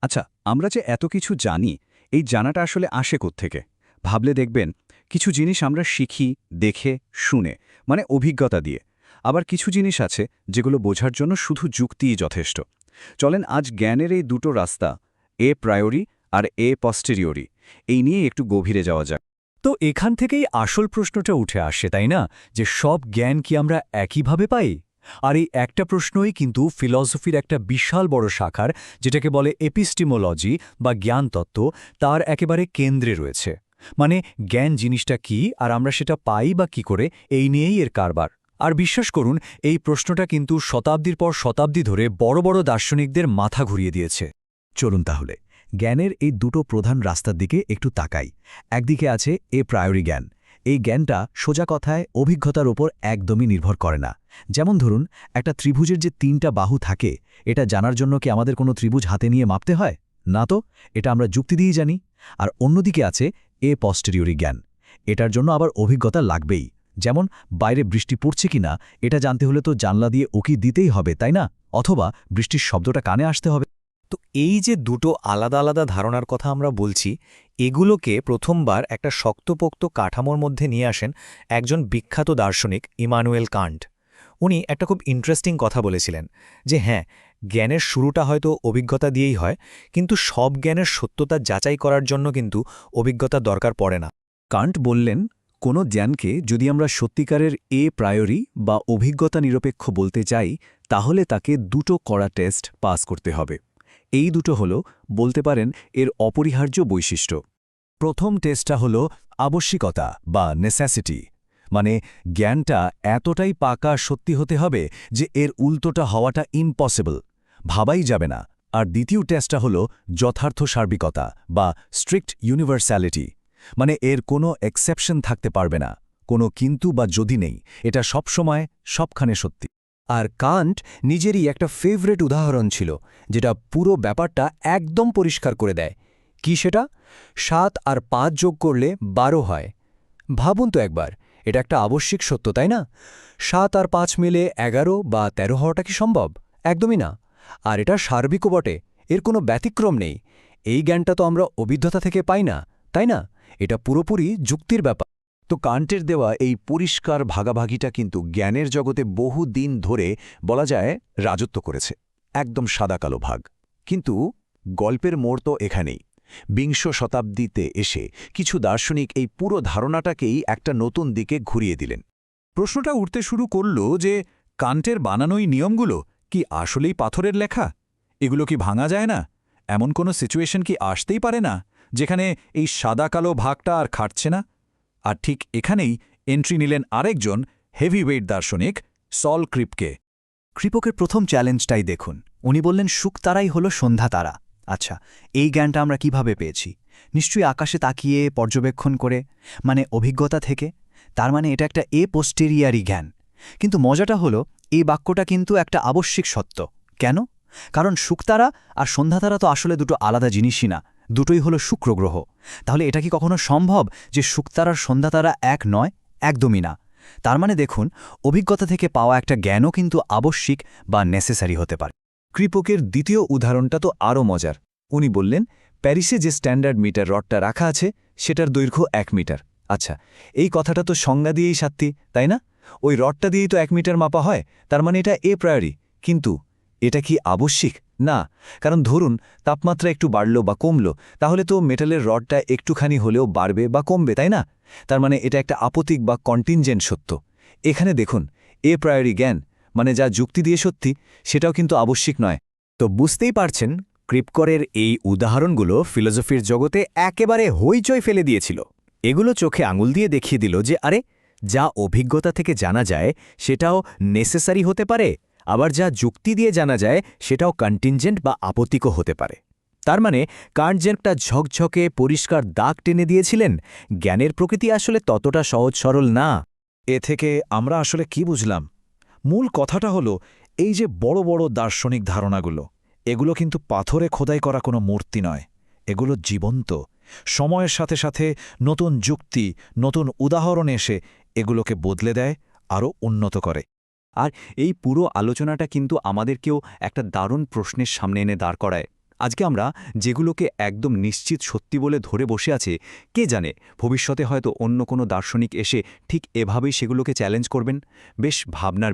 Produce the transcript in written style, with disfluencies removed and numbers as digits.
আচ্ছা, আমরা যে এত কিছু জানি, এই জানাটা আসলে আসে কোত্থেকে? ভাবলে দেখবেন, কিছু জিনিস আমরা শিখি, দেখে, শুনে, মানে অভিজ্ঞতা দিয়ে। আবার কিছু জিনিস আছে যেগুলো বোঝার জন্য শুধু যুক্তিই যথেষ্ট। চলেন আজ জ্ঞানের এই দুটো রাস্তা, এ প্রায়োরি আর এ পস্টেরিয়রি, এই নিয়ে একটু গভীরে যাওয়া যাক। তো এখান থেকেই আসল প্রশ্নটা উঠে আসে, তাই না? যে সব জ্ঞান কি আমরা একইভাবে পাই? আর এই একটা প্রশ্নই কিন্তু ফিলসফির একটা বিশাল বড় শাখার, যেটাকে বলে এপিস্টিমোলজি বা জ্ঞানতত্ত্ব, তার একেবারে কেন্দ্রে রয়েছে। মানে জ্ঞান জিনিসটা কি আর আমরা সেটা পাই বা কি করে, এই নিয়েই এর কারবার। আর বিশ্বাস করুন, এই প্রশ্নটা কিন্তু শতাব্দীর পর শতাব্দী ধরে বড় বড় দার্শনিকদের মাথা ঘুরিয়ে দিয়েছে। চলুন তাহলে জ্ঞানের এই দুটো প্রধান রাস্তার দিকে একটু তাকাই। একদিকে আছে এ প্রায়োরি জ্ঞান। এই জ্ঞানটা সোজা কথায় অভিজ্ঞতার ওপর একদমই নির্ভর করে না। যেমন ধরুন, একটা ত্রিভুজের যে ৩টা বাহু থাকে, এটা জানার জন্য কি আমাদের কোনো ত্রিভুজ হাতে নিয়ে মাপতে হয়? না তো, এটা আমরা যুক্তি দিয়েই জানি। আর অন্যদিকে আছে এ পস্টেরিয়রি জ্ঞান। এটার জন্য আবার অভিজ্ঞতা লাগবেই। যেমন বাইরে বৃষ্টি পড়ছে কিনা এটা জানতে হলে তো জানলা দিয়ে উকি দিতেই হবে, তাই না? অথবা বৃষ্টির শব্দটা কানে আসতে হবে। তো এই যে দুটো আলাদা আলাদা ধারণার কথা আমরা বলছি, এগুলোকে প্রথমবার একটা শক্তপোক্ত কাঠামোর মধ্যে নিয়ে আসেন একজন বিখ্যাত দার্শনিক ইমানুয়েল কান্ট। উনি একটা খুব ইন্টারেস্টিং কথা বলেছিলেন যে হ্যাঁ, জ্ঞানের শুরুটা হয়তো অভিজ্ঞতা দিয়েই হয়, কিন্তু সব জ্ঞানের সত্যতা যাচাই করার জন্য কিন্তু অভিজ্ঞতার দরকার পড়ে না। কান্ট বললেন, কোনো জ্ঞানকে যদি আমরা সত্যিকারের এ প্রায়োরি বা অভিজ্ঞতা নিরপেক্ষ বলতে চাই, তাহলে তাকে দুটো কড়া টেস্ট পাস করতে হবে। এই দুটো হল, বলতে পারেন, এর অপরিহার্য বৈশিষ্ট্য। প্রথম টেস্টটা হল আবশ্যিকতা বা নেসেসিটি। মানে জ্ঞানটা এতটাই পাকা সত্যি হতে হবে যে এর উল্টোটা হওয়াটা ইম্পসিবল, ভাবাই যাবে না। আর দ্বিতীয় টেস্টটা হল যথার্থ সার্বিকতা বা স্ট্রিক্ট ইউনিভার্স্যালিটি। মানে এর কোনো এক্সেপশন থাকতে পারবে না, কোনো কিন্তু বা যদি নেই, এটা সবসময় সবখানে সত্যি। আর কান্ট নিজেরই একটা ফেভারিট উদাহরণ ছিল, যেটা পুরো ব্যাপারটা একদম পরিষ্কার করে দেয়। কি সেটা? ৭ আর ৫ যোগ করলে ১২ হয়। ভাবুন তো একবার, এটা একটা আবশ্যিক সত্য, তাই না? ৭ আর ৫ মিলে ১১ বা ১৩ হওয়াটা কি সম্ভব? একদমই না। আর এটা সার্বিকও বটে, এর কোনো ব্যতিক্রম নেই। এই জ্ঞানটা তো আমরা অভিজ্ঞতা থেকে পাই না, তাই না? এটা পুরোপুরি যুক্তির ব্যাপার। তো কান্টের দেওয়া এই পরিষ্কার ভাগাভাগিটা কিন্তু জ্ঞানের জগতে বহু দিন ধরে বলা যায় রাজত্ব করেছে। একদম সাদাকালো ভাগ। কিন্তু গল্পের মোড় তো এখানেই। বিংশ শতাব্দীতে এসে কিছু দার্শনিক এই পুরো ধারণাটাকেই একটা নতুন দিকে ঘুরিয়ে দিলেন। প্রশ্নটা উঠতে শুরু করল যে কান্টের বানানোই নিয়মগুলো কি আসলেই পাথরের লেখা? এগুলো কি ভাঙা যায় না? এমন কোনো সিচুয়েশন কি আসতেই পারে না যেখানে এই সাদাকালো ভাগটা আর খাটছে না? আর ঠিক এখানেই এন্ট্রি নিলেন আরেকজন হেভিওয়েট দার্শনিক, সল ক্রিপকে। ক্রিপকের প্রথম চ্যালেঞ্জটাই দেখুন। উনি বললেন শুকতারাই হলো সন্ধ্যা তারা। আচ্ছা, এই জ্ঞানটা আমরা কিভাবে পেয়েছি? নিশ্চয়ই আকাশে তাকিয়ে, পর্যবেক্ষণ করে, মানে অভিজ্ঞতা থেকে। তার মানে এটা একটা এ পোস্টেরিয়ারি জ্ঞান। কিন্তু মজাটা হলো, এই বাক্যটা কিন্তু একটা আবশ্যিক সত্য। কেন? কারণ শুকতারা আর সন্ধ্যাতারা তো আসলে দুটো আলাদা জিনিসই না, দুটোই হলো শুক্র গ্রহ। তাহলে এটা কি কখনো সম্ভব যে শুকতারার সন্ধ্যাতারা এক নয়? একদমই না। তার মানে দেখুন, অভিজ্ঞতা থেকে পাওয়া একটা জ্ঞানও কিন্তু আবশ্যিক বা নেসেসারি হতে পারে। ক্রিপকের দ্বিতীয় উদাহরণটা তো আরও মজার। উনি বললেন, প্যারিসে যে স্ট্যান্ডার্ড মিটার রডটা রাখা আছে সেটার দৈর্ঘ্য ১ মিটার। আচ্ছা, এই কথাটা তো সংজ্ঞা দিয়েই সাত্যি, তাই না? ওই রডটা দিয়েই তো ১ মিটার মাপা হয়, তার মানে এটা এ প্রায়োরি। কিন্তু এটা কি আবশ্যিক? না, কারণ ধরুন তাপমাত্রা একটু বাড়ল বা কমল, তাহলে তো মেটালের রডটা একটুখানি হলেও বাড়বে বা কমবে, তাই না? তার মানে এটা একটা আপতিক বা কন্টিনজেন্ট সত্য। এখানে দেখুন, এ প্রায়োরি জ্ঞান মানে যা যুক্তি দিয়ে সত্যি, সেটাও কিন্তু আবশ্যিক নয়। তো বুঝতেই পারছেন, ক্রিপকরের এই উদাহরণগুলো ফিলোসফির জগতে একেবারে হইচই ফেলে দিয়েছিল। এগুলো চোখে আঙুল দিয়ে দেখিয়ে দিল যে আরে, যা অভিজ্ঞতা থেকে জানা যায় সেটাও নেসেসারি হতে পারে, আবার যা যুক্তি দিয়ে জানা যায় সেটাও কন্টিনজেন্ট বা আপতিকও হতে পারে। তার মানে কান্ট যে একটা ঝকঝকে পরিষ্কার দাগ টেনে দিয়েছিলেন, জ্ঞানের প্রকৃতি আসলে ততটা সহজ সরল না। এ থেকে আমরা আসলে কি বুঝলাম? মূল কথাটা হলো, এই যে বড় বড় দার্শনিক ধারণাগুলো, এগুলো কিন্তু পাথরে খোদাই করা কোনো মূর্তি নয়। এগুলো জীবন্ত। সময়ের সাথে সাথে নতুন যুক্তি, নতুন উদাহরণ এসে এগুলোকে বদলে দেয়, আরও উন্নত করে। আর এই পুরো আলোচনাটা কিন্তু আমাদেরকেও একটা দারুণ প্রশ্নের সামনে এনে দাঁড় করায়। আজকে আমরা যেগুলোকে একদম নিশ্চিত সত্যি বলে ধরে বসে আছে, কে জানে ভবিষ্যতে হয়তো অন্য কোনো দার্শনিক এসে ঠিক এভাবেই সেগুলোকে চ্যালেঞ্জ করবেন। বেশ ভাবনার